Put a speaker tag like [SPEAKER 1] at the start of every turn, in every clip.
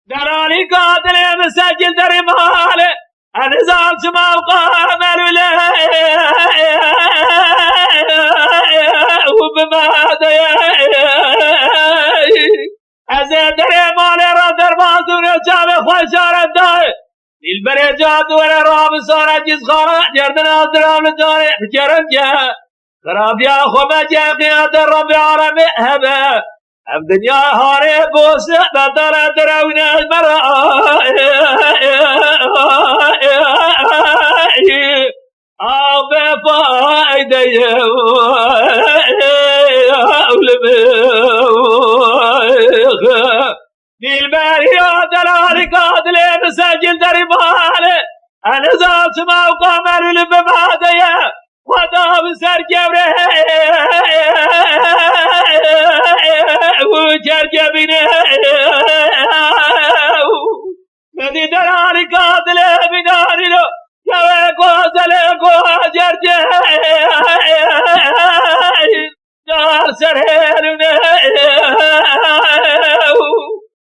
[SPEAKER 1] دراني قاتل مسجل دري ماله النظام سما وقام الولاية وبما أزيد دري ماله ردر مازون الجامع خوشار الداي البريجات ولا رام صار جز خارا جردنا درام الداري حجرم جا خراب يا خما جا قياد الرب عربي هبا الدنيا هاري بوس بدر درون المرأة أبى فايدة للبريات الارقاد لمسجل درباله أنا ذات ما وقامر لبمادية وداب سر جبره وجرجبنه مدي الارقاد لبدارلو جوه قوزل قوه جرجه دار سرهرنه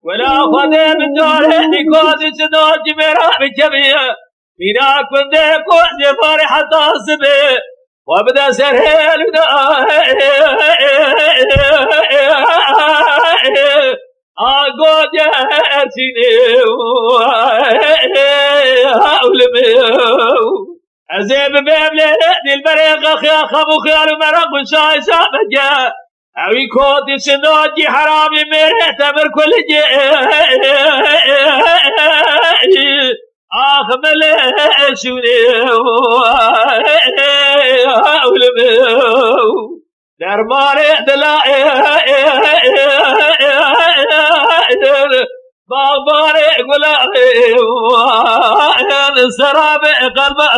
[SPEAKER 1] ولا خدم داره نکات صدا جمرا بجبیه مینا کنده کنده فرح تاسبه و بده سرهل آگو جهسینه اولمه ازیب ببله دل برق خیا خبو خیال مرق بشای سامجه اوی کودی سناجی حرامی میره تمر کل جه آخ مله شونه اولمه دربار دلائه باغبار گلائه سراب قلبه